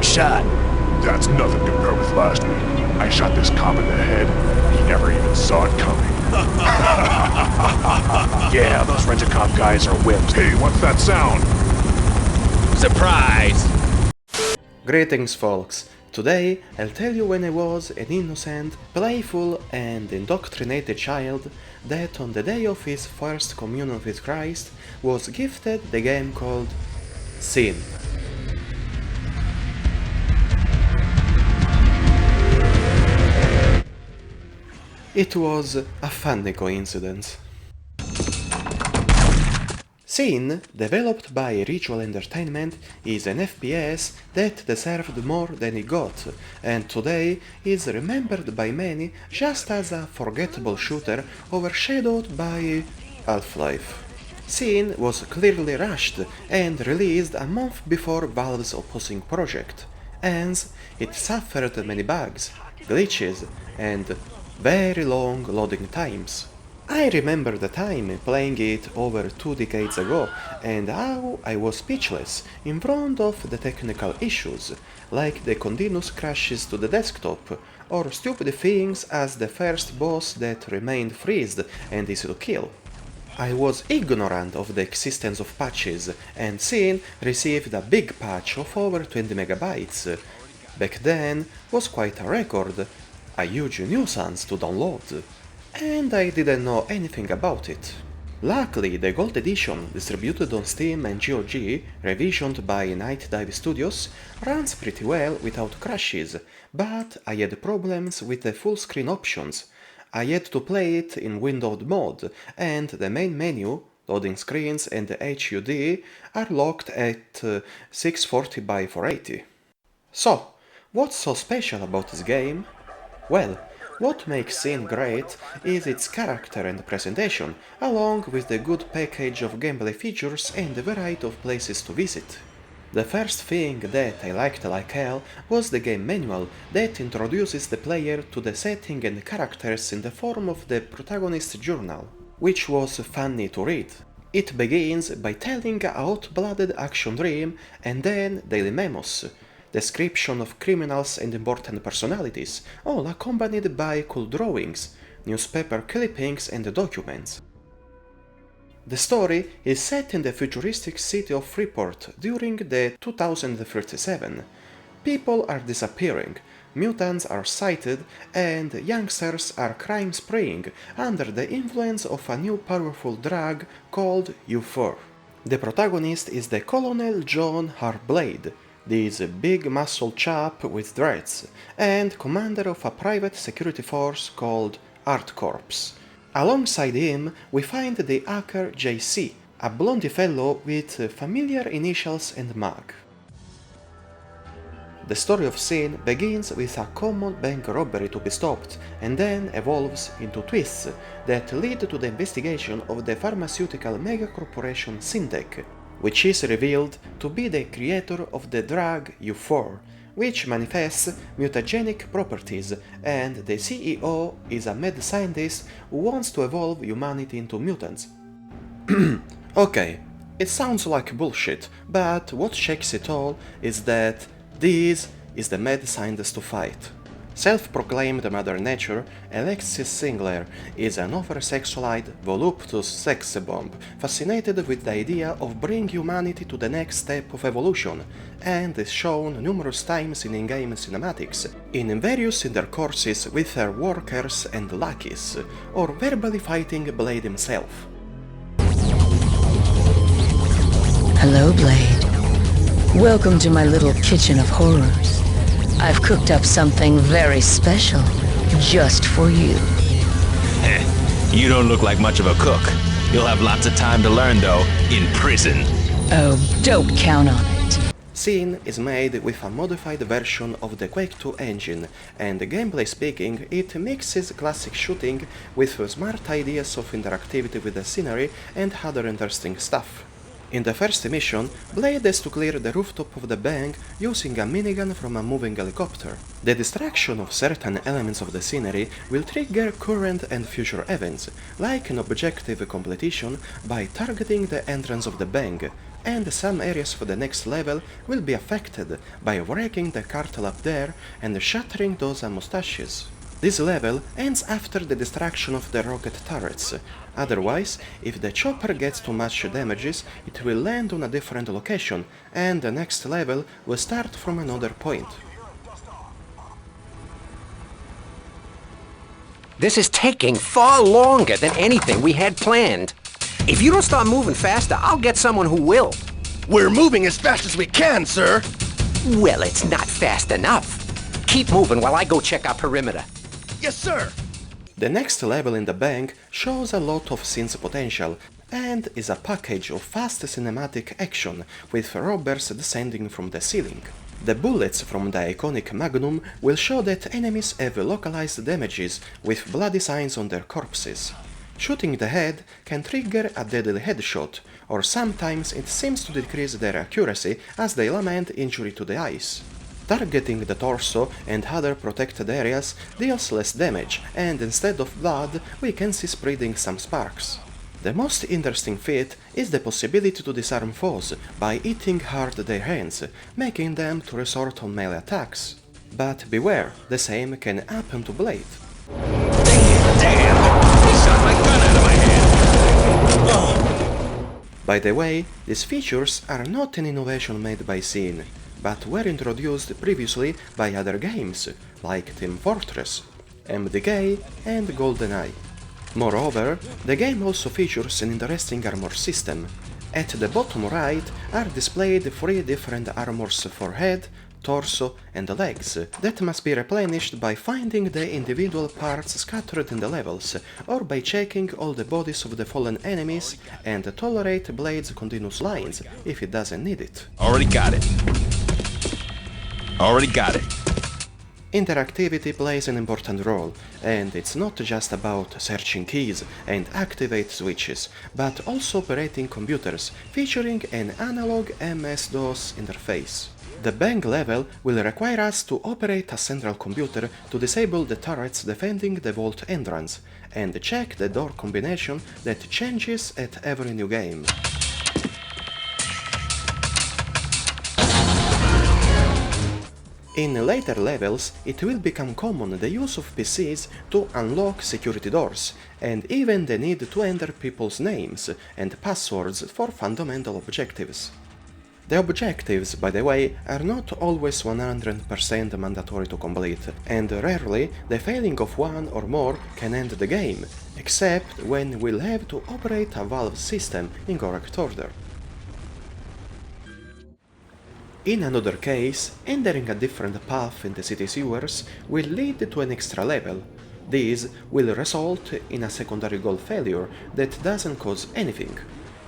shot. That's nothing compared with last week. I shot this cop in the head. He never even saw it coming. Yeah, those rent-a-cop guys are wimps. Hey, what's that sound? Surprise! Greetings folks, today I'll tell you when I was an innocent, playful and indoctrinated child that on the day of his first communion with Christ was gifted the game called SiN. It was a funny coincidence. SiN, developed by Ritual Entertainment, is an FPS that deserved more than it got, and today is remembered by many just as a forgettable shooter overshadowed by Half-Life. SiN was clearly rushed and released a month before Valve's opposing project, hence it suffered many bugs, glitches, and very long loading times. I remember the time playing it over 2 decades ago and how I was speechless in front of the technical issues, like the continuous crashes to the desktop, or stupid things as the first boss that remained freezed and easy to kill. I was ignorant of the existence of patches, and SiN received a big patch of over 20 megabytes. Back then was quite a record, a huge nuisance to download, and I didn't know anything about it. Luckily, the Gold Edition, distributed on Steam and GOG, revisioned by Night Dive Studios, runs pretty well without crashes, but I had problems with the full screen options. I had to play it in windowed mode, and the main menu, loading screens and the HUD are locked at 640 by 480. So, what's so special about this game? Well, what makes SiN great is its character and presentation, along with the good package of gameplay features and the variety of places to visit. The first thing that I liked like hell was the game manual that introduces the player to the setting and characters in the form of the protagonist's journal, which was funny to read. It begins by telling a hot-blooded action dream and then daily memos, description of criminals and important personalities, all accompanied by cool drawings, newspaper clippings and documents. The story is set in the futuristic city of Freeport during the 2037. People are disappearing, mutants are sighted, and youngsters are crime-spraying under the influence of a new powerful drug called U4. The protagonist is the Colonel John Harblade, this big muscle chap with dreads, and commander of a private security force called Art Corps. Alongside him, we find the hacker JC, a blondie fellow with familiar initials and mug. The story of SiN begins with a common bank robbery to be stopped, and then evolves into twists that lead to the investigation of the pharmaceutical megacorporation Syntec, which is revealed to be the creator of the drug U4, which manifests mutagenic properties, and the CEO is a mad scientist who wants to evolve humanity into mutants. Okay, it sounds like bullshit, but what shakes it all is that this is the mad scientist to fight. Self-proclaimed Mother Nature, Alexis Singler is an over-sexualized, voluptuous sex bomb, fascinated with the idea of bringing humanity to the next step of evolution, and is shown numerous times in in-game cinematics, in various intercourses with her workers and lackeys, or verbally fighting Blade himself. Hello, Blade. Welcome to my little kitchen of horrors. I've cooked up something very special, just for you. You don't look like much of a cook. You'll have lots of time to learn, though, in prison. Oh, don't count on it. SiN is made with a modified version of the Quake 2 engine, and gameplay speaking, it mixes classic shooting with smart ideas of interactivity with the scenery and other interesting stuff. In the first mission, Blade has to clear the rooftop of the bank using a minigun from a moving helicopter. The destruction of certain elements of the scenery will trigger current and future events, like an objective completion by targeting the entrance of the bank, and some areas of the next level will be affected by breaking the cartel up there and shattering those mustaches. This level ends after the destruction of the rocket turrets. Otherwise, if the chopper gets too much damages, it will land on a different location, and the next level will start from another point. This is taking far longer than anything we had planned. If you don't start moving faster, I'll get someone who will. We're moving as fast as we can, sir. Well, it's not fast enough. Keep moving while I go check our perimeter. Yes, sir. The next level in the bank shows a lot of SiN's potential and is a package of fast cinematic action with robbers descending from the ceiling. The bullets from the iconic Magnum will show that enemies have localized damages with bloody signs on their corpses. Shooting the head can trigger a deadly headshot, or sometimes it seems to decrease their accuracy as they lament injury to the eyes. Targeting the torso and other protected areas deals less damage, and instead of blood we can see spreading some sparks. The most interesting feat is the possibility to disarm foes by hitting hard their hands, making them to resort on melee attacks. But beware, the same can happen to Blade. Damn! He shot my gun out of my hand! By the way, these features are not an innovation made by SiN, but were introduced previously by other games, like Team Fortress, MDK and GoldenEye. Moreover, the game also features an interesting armor system. At the bottom right are displayed 3 different armors for head, torso and legs that must be replenished by finding the individual parts scattered in the levels, or by checking all the bodies of the fallen enemies and tolerate Blade's continuous lines if it doesn't need it. Already got it. Already got it. Interactivity plays an important role, and it's not just about searching keys and activate switches, but also operating computers, featuring an analog MS-DOS interface. The bank level will require us to operate a central computer to disable the turrets defending the vault entrance, and check the door combination that changes at every new game. In later levels, it will become common the use of PCs to unlock security doors, and even the need to enter people's names and passwords for fundamental objectives. The objectives, by the way, are not always 100% mandatory to complete, and rarely the failing of one or more can end the game, except when we'll have to operate a valve system in correct order. In another case, entering a different path in the city sewers will lead to an extra level. This will result in a secondary goal failure that doesn't cause anything.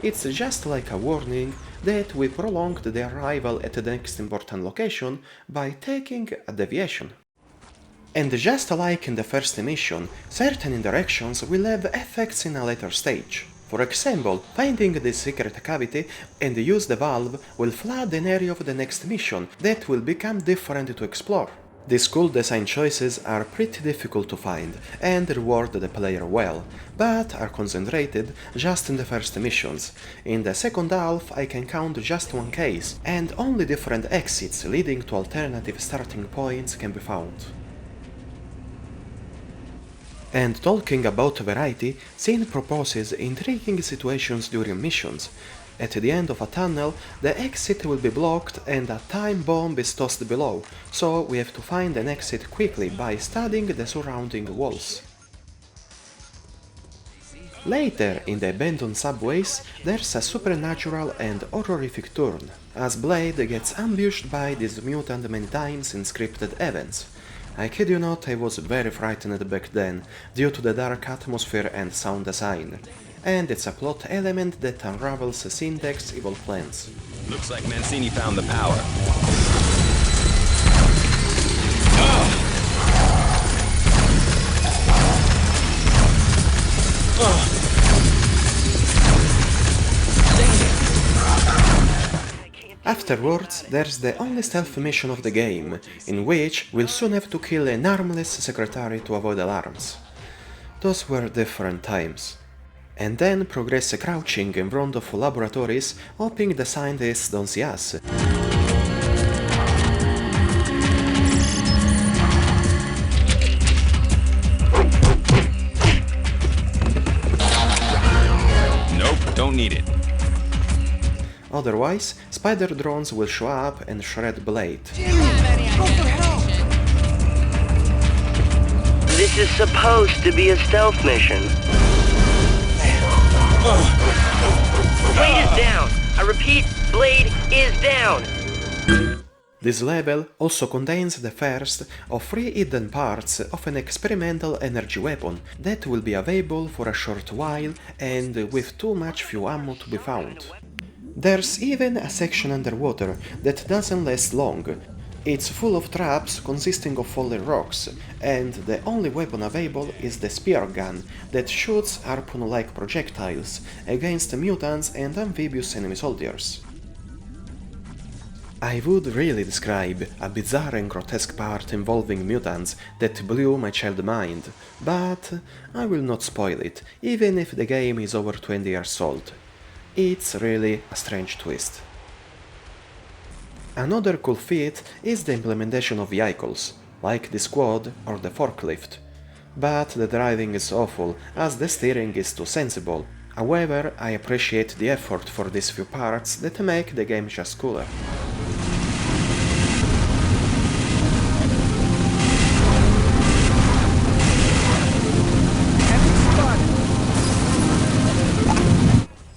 It's just like a warning that we prolonged the arrival at the next important location by taking a deviation. And just like in the first mission, certain interactions will have effects in a later stage. For example, finding this secret cavity and use the valve will flood an area of the next mission that will become different to explore. These cool design choices are pretty difficult to find and reward the player well, but are concentrated just in the first missions. In the second half I can count just one case, and only different exits leading to alternative starting points can be found. And talking about variety, SiN proposes intriguing situations during missions. At the end of a tunnel, the exit will be blocked and a time bomb is tossed below, so we have to find an exit quickly by studying the surrounding walls. Later, in the abandoned subways, there's a supernatural and horrific turn, as Blade gets ambushed by this mutant many times in scripted events. I kid you not, I was very frightened back then, due to the dark atmosphere and sound design. And it's a plot element that unravels SiN's evil plans. Looks like Mancini found the power. Afterwards, there's the only stealth mission of the game, in which we'll soon have to kill an armless secretary to avoid alarms. Those were different times. and then progress crouching in front of laboratories, hoping the scientists don't see us. Nope, don't need it. Otherwise, spider drones will show up and shred Blade. This is supposed to be a stealth mission. Blade is down. I repeat, Blade is down. This level also contains the first of 3 hidden parts of an experimental energy weapon that will be available for a short while and with too much fuel ammo to be found. There's even a section underwater that doesn't last long. It's full of traps consisting of fallen rocks, and the only weapon available is the spear gun that shoots harpoon-like projectiles against mutants and amphibious enemy soldiers. I would really describe a bizarre and grotesque part involving mutants that blew my child mind, but I will not spoil it, even if the game is over 20 years old. It's really a strange twist. Another cool feat is the implementation of vehicles, like the squad or the forklift. But the driving is awful, as the steering is too sensible. However, I appreciate the effort for these few parts that make the game just cooler.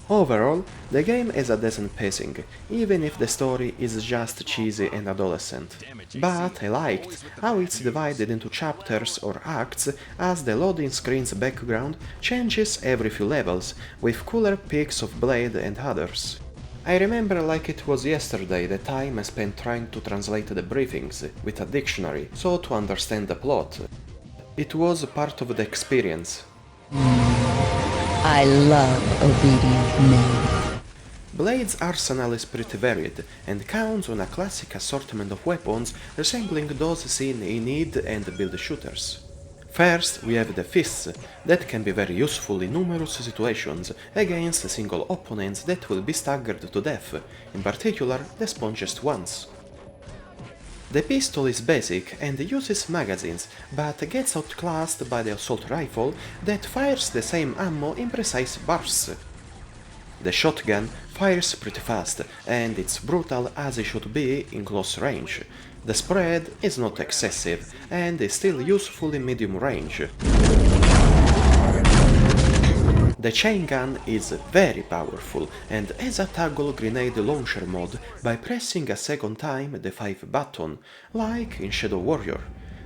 Overall, the game is a decent pacing, even if the story is just cheesy and adolescent. But I liked how it's divided into chapters or acts, as the loading screen's background changes every few levels, with cooler pics of Blade and others. I remember like it was yesterday the time I spent trying to translate the briefings with a dictionary, so to understand the plot. It was part of the experience. I love obedient men. Blade's arsenal is pretty varied and counts on a classic assortment of weapons resembling those seen in id and build shooters. First, we have the fists, that can be very useful in numerous situations against single opponents that will be staggered to death, in particular the spongiest ones. The pistol is basic and uses magazines, but gets outclassed by the assault rifle that fires the same ammo in precise bursts. The shotgun fires pretty fast, and it's brutal as it should be in close range. The spread is not excessive, and is still useful in medium range. The chain gun is very powerful and has a toggle grenade launcher mode by pressing a second time the 5 button, like in Shadow Warrior.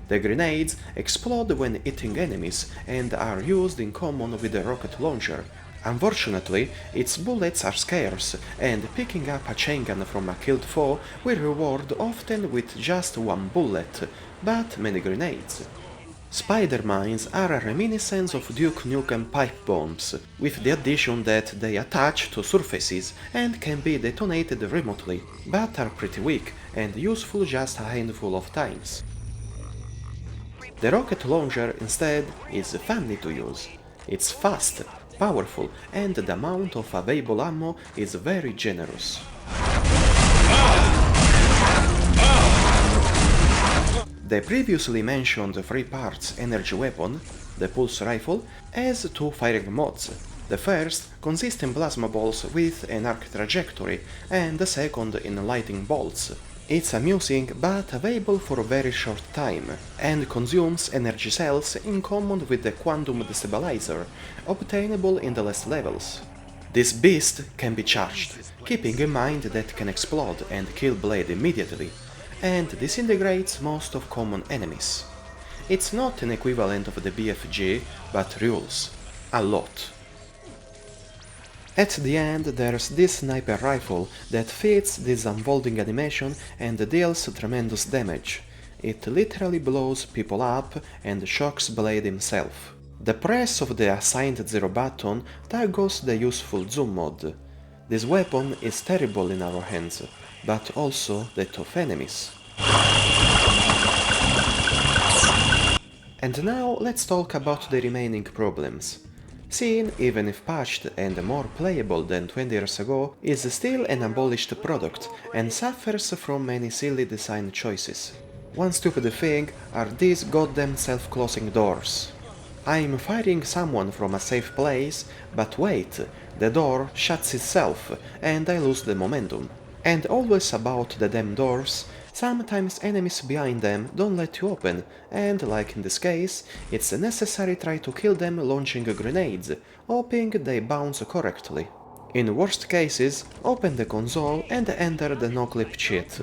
The grenades explode when hitting enemies and are used in common with the rocket launcher. Unfortunately, its bullets are scarce, and picking up a chain gun from a killed foe will reward often with just 1 bullet, but many grenades. Spider mines are a reminiscence of Duke Nukem pipe bombs, with the addition that they attach to surfaces and can be detonated remotely, but are pretty weak and useful just a handful of times. The rocket launcher instead is funny to use. It's fast, powerful, and the amount of available ammo is very generous. The previously mentioned 3 parts energy weapon, the pulse rifle, has 2 firing modes. The first consists in plasma balls with an arc trajectory, and the second in lightning bolts. It's amusing but available for a very short time, and consumes energy cells in common with the quantum destabilizer, obtainable in the last levels. This beast can be charged, keeping in mind that it can explode and kill Blade immediately, and disintegrates most of common enemies. It's not an equivalent of the BFG, but rules a lot. At the end there's this sniper rifle that fits this unfolding animation and deals tremendous damage. It literally blows people up and shocks Blade himself. The press of the assigned 0 button toggles the useful zoom mode. This weapon is terrible in our hands, but also that of enemies. And now let's talk about the remaining problems. SiN, even if patched and more playable than 20 years ago, is still an unpolished product and suffers from many silly design choices. One stupid thing are these goddamn self-closing doors. I'm firing someone from a safe place, but wait, the door shuts itself and I lose the momentum. And always about the damn doors, sometimes enemies behind them don't let you open, and like in this case, it's necessary try to kill them launching grenades, hoping they bounce correctly. In worst cases, open the console and enter the no-clip cheat.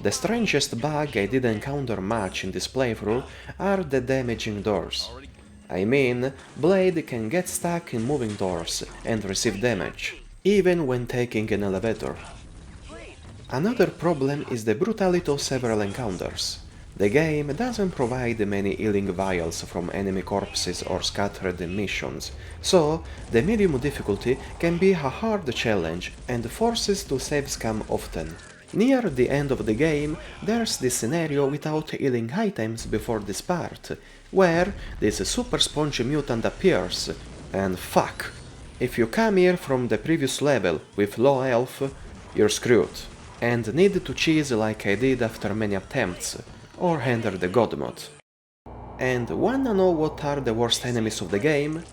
The strangest bug I did encounter much in this playthrough are the damaging doors. I mean, Blade can get stuck in moving doors and receive damage, even when taking an elevator. Another problem is the brutality of several encounters. The game doesn't provide many healing vials from enemy corpses or scattered missions, so the medium difficulty can be a hard challenge and forces to save scum often. Near the end of the game, there's this scenario without healing items before this part, where this super spongy mutant appears, and fuck, if you come here from the previous level with low health, you're screwed, and need to cheese like I did after many attempts, or enter the god mode. And wanna know what are the worst enemies of the game?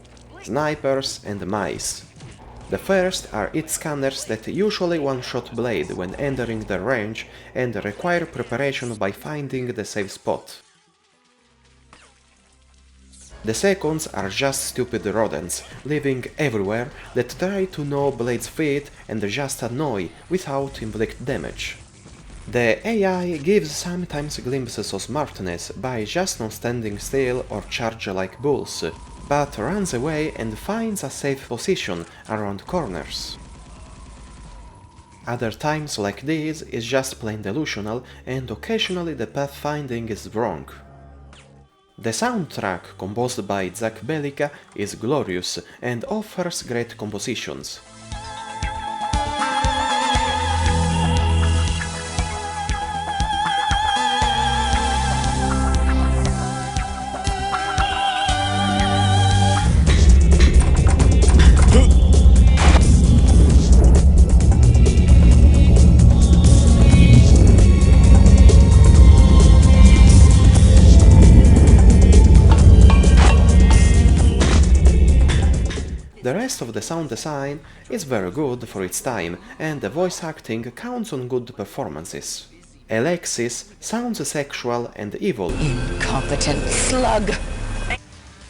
Snipers and mice. The first are hit scanners that usually one-shot Blade when entering their range and require preparation by finding the safe spot. The seconds are just stupid rodents, living everywhere, that try to know Blade's fate and just annoy without inflict damage. The AI gives sometimes glimpses of smartness by just not standing still or charge like bulls, but runs away and finds a safe position around corners. Other times like this is just plain delusional and occasionally the pathfinding is wrong. The soundtrack, composed by Zach Bellica, is glorious and offers great compositions. The rest of the sound design is very good for its time, and the voice acting counts on good performances. Alexis sounds sexual and evil. Incompetent slug!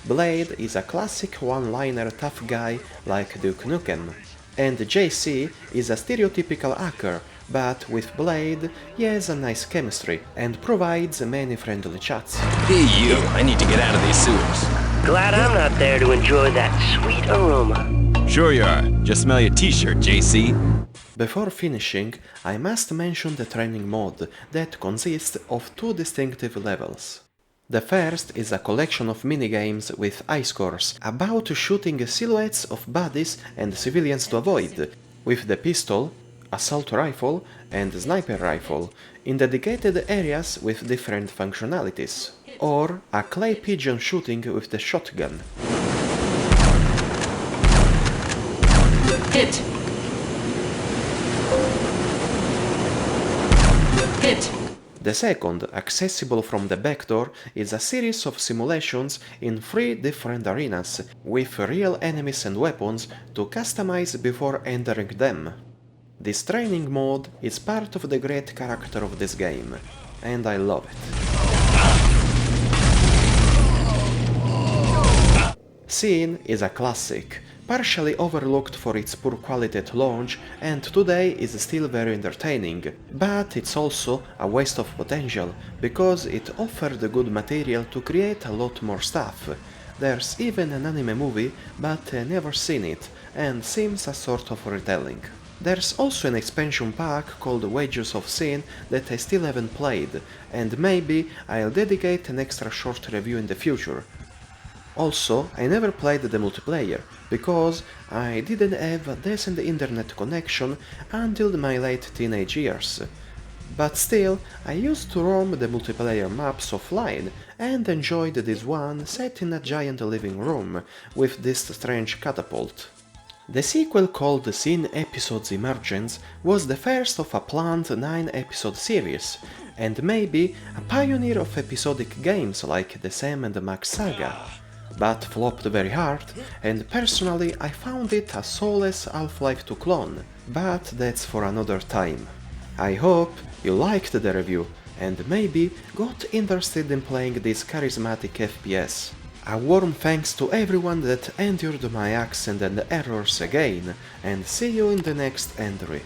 Blade is a classic one-liner tough guy like Duke Nukem. And JC is a stereotypical hacker, but with Blade he has a nice chemistry and provides many friendly chats. Hey you, I need to get out of these sewers. Glad I'm not there to enjoy that sweet aroma. Sure you are. Just smell your t-shirt, JC. Before finishing, I must mention the training mode that consists of two distinctive levels. The first is a collection of minigames with high scores about shooting silhouettes of bodies and civilians to avoid, with the pistol, assault rifle and sniper rifle, in dedicated areas with different functionalities, or a clay pigeon shooting with the shotgun. Hit! Hit! The second, accessible from the back door, is a series of simulations in 3 different arenas, with real enemies and weapons to customize before entering them. This training mode is part of the great character of this game, and I love it. SiN is a classic, partially overlooked for its poor quality at launch, and today is still very entertaining, but it's also a waste of potential, because it offered good material to create a lot more stuff. There's even an anime movie, but I never seen it, and seems a sort of retelling. There's also an expansion pack called Wages of SiN that I still haven't played, and maybe I'll dedicate an extra short review in the future. Also, I never played the multiplayer, because I didn't have a decent internet connection until my late teenage years. But still, I used to roam the multiplayer maps offline and enjoyed this one set in a giant living room with this strange catapult. The sequel called SiN Episodes Emergence was the first of a planned 9-episode series, and maybe a pioneer of episodic games like the Sam and Max saga, but flopped very hard, and personally I found it a soulless Half-Life 2 clone, but that's for another time. I hope you liked the review and maybe got interested in playing this charismatic FPS. A warm thanks to everyone that endured my accent and errors again, and see you in the next entry.